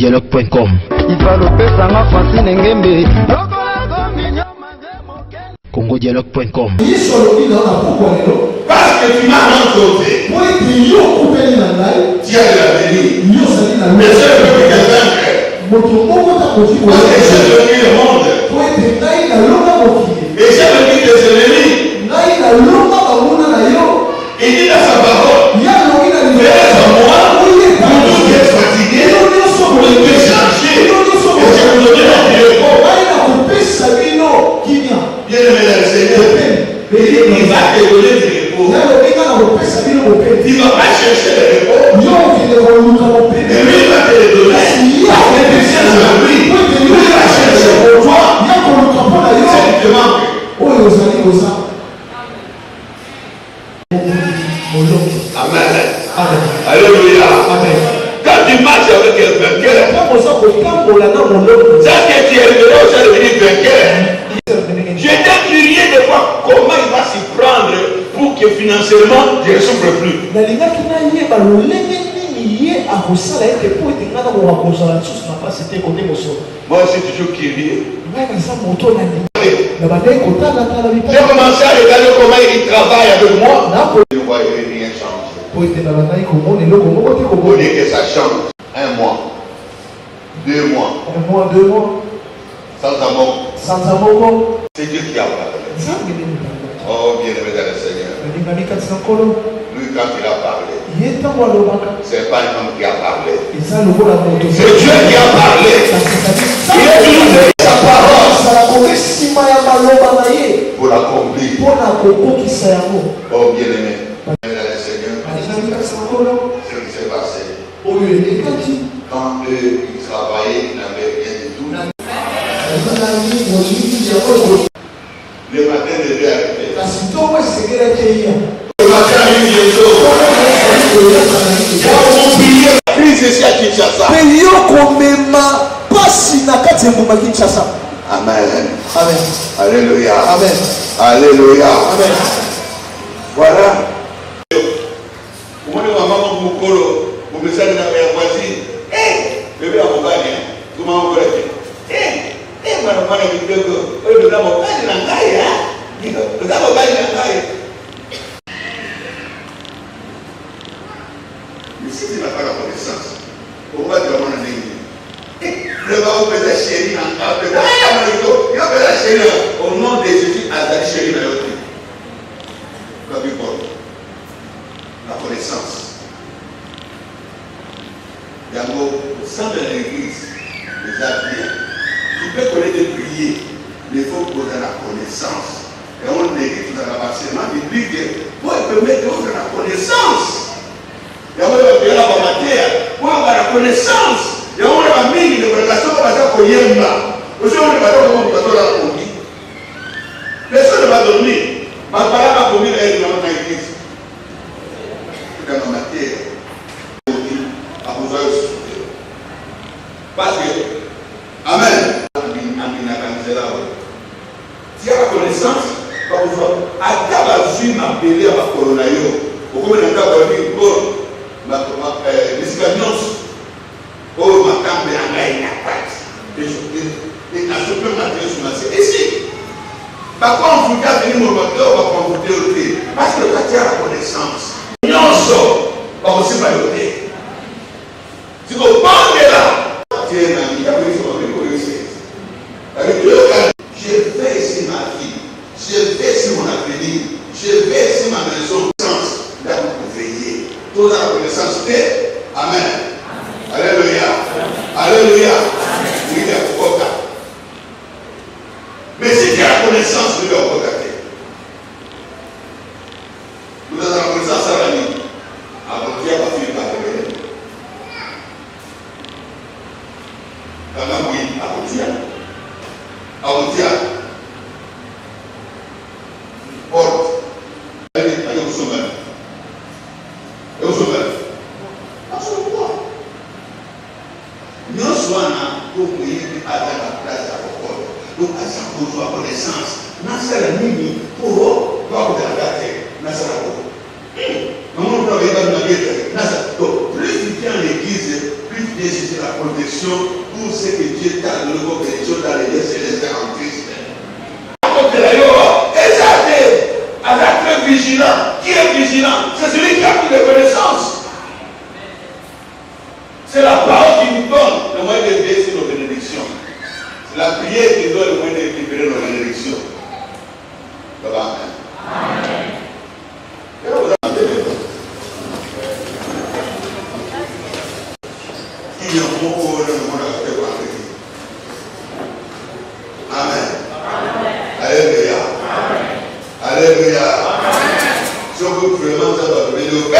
congodialogue.com. congodialogue.com. Parce que tu m'as rencontré. Tu as l'avenir. Mais je veux que quelqu'un crée. Parce que j'ai venu le monde. Et j'ai venu des ennemis. Il dit dans sa parole. Venez à moi. Vous qui êtes fatigués. Vous êtes chargés. Et je vous donnerai du repos. Bien aimé dans le Seigneur. Il va te donner du repos. Il ne va pas chercher le repos. Et lui, il va te le donner. Parce que tu tiens à lui. Lui, il va chercher pour toi. C'est qui te manque. Amen. Alléluia. Quand tu marches avec un vainqueur, ça que tu es arrivé au sein de devenir vainqueur. Je t'ai curieux de voir comment il va s'y prendre pour que financièrement je ne souffre plus. Moi je suis toujours curieux. J'ai commencé à regarder comment il travaille avec moi. Je ne voyais rien changer. Pour dire que ça change. 1 mois. 2 mois. 2 mois. Sans amour. C'est Dieu qui a parlé. Oh, bien aimé dans le Seigneur. Lui, quand il a parlé, c'est pas un homme qui a parlé. C'est Dieu qui a parlé. Il est utilisé sa parole pour l'accomplir. Oh, bien aimé. Dans le Seigneur. Ce qui s'est passé. Quand eux, ils travaillaient, ils n'avaient rien du tout. Le matin, le Dieu arrivé. Le matin, il y a une crise ici à Kinshasa. Amen. Alléluia. Amen. Alléluia. Amen. Voilà. Vous voyez maman Mukolo, vous me savez dans la voisine. Bébé à mon bagne, comment vous voulez? Madame, mais si tu n'as pas la connaissance, on va te demander un nez. Le va vous faire chérie au nom de Jésus, Azali chérie dans l'autre. La connaissance. D'abord, au sein de l'église, les habits. Tu peux connaître et prier, mais il faut poser la connaissance. Et on néglige tout dans l'avancement biblique pour permettre de la connaissance. Et on va faire la matière pour avoir la connaissance. Et on va mis une relation comme ça pour Yemba. Aussi, on ne va pas faire la conduite. Personne ne va dormir. Ma parole va dormir et dans l'église. Dans la matière, à besoin de souffrir. Parce que, Amen. Tu as la connaissance, à Tabazu m'a appelé à ma coronayo. Au cours de la les Scanions, oh, ma cambe à la patte. Et à ce peu matériel sur ma série. Et si, par contre, vous avez venu mon bateau, on va convoquer au thé. Parce que tu as la connaissance. Non, ça, on va aussi mailloter. Si vous parlez là, tu es un ami, il y a eu son ami pour réussir. Je vais ici ma vie, je vais ici mon avenir, je vais ici ma maison. Là, vous veillez. Toute la connaissance est. Amen. Alléluia. Alléluia. Oui, il y a beaucoup. Mais si tu as la connaissance, tu dois regarder. Vous avez la connaissance à la nuit. Avant Dieu va finir par revenir. Avant oui, avant Dieu. Avant Dieu. Porte. Allez au sommet. Et au sommet. Nous sommes pour prier à la place de la porte. Donc, à sa connaissance, nous sommes la nuit pour voir de la terre. Nous sommes la plus tu viens à l'église, plus tu es sur la protection pour ce que Dieu t'a donné comme bénédiction dans les lieux célestes en Christ. Très vigilant. Qui est vigilant? C'est celui qui a plus de connaissances. C'est la parole qui nous donne le moyen de veiller sur nos bénédictions. C'est la prière qui nous donne le moyen de récupérer nos bénédictions. Amen. Amen. Amen. Alléluia. Alléluia. Si on veut vraiment ça va donner le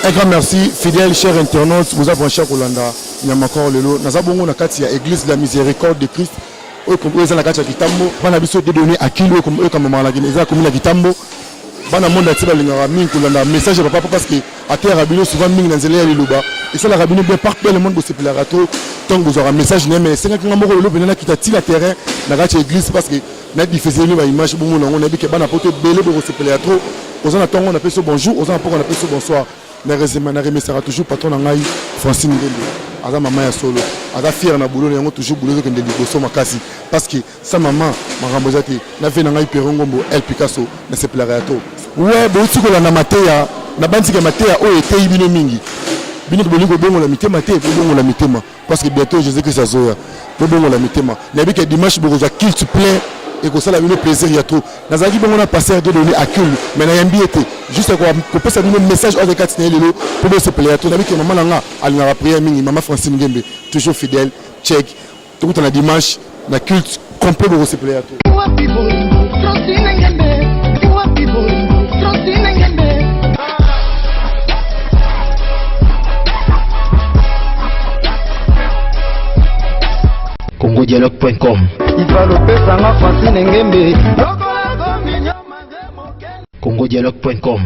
Un grand merci, fidèles, chers internautes, vous avez branché à Kolanda, Nyamakor Lelo. Nous avons une carte à l'église de la miséricorde de Christ. Comme eux, la carte à Kitambo. On a besoin de donner à Kilo, comme eux, comme la Guinée, comme la Kitambo. Bana monde atiba lingara mingi Kolanda message papa parce que à terre rabino souvent mingi nanzele ya liloba et ça la rabino bien partout le monde de sepelarato tant vous aura message mais c'est quand ngamo lo benana kitati la terrain na gati église parce que na diffuser ba image bon on a dit que bana poto belé bo sepelarato aux en attendant on appelle ça bonjour aux en appelle on appelle ça bonsoir na réseau na remet sera toujours patron na ngai Francine Ngendo aza maman ya solo aza fier na boulot yango toujours boulot que ndeli boso makasi parce que sa maman marambo zati na ve na ngai Perongombo El Picasso na sepelarato ouais bon tu ko la na mateya na banti ke mateya o était bino mingi bino ko bolingo bongo la mitema te bongo la mitema parce que bientôt je sais que ça zoya bongo la mitema na bi ke dimanche bo za qu'il te plaît et que ça la bino plaisir ya trop nazaki bongo na passer de donner à cul mais na yambi était juste ko pesa bino message au de katine lelo pour se plaire to na bi ke maman nga ali na prière mingi maman Francine Ngembe toujours fidèle check tout na dimanche na culte complet pour se plaire to congodialogue.com congodialogue.com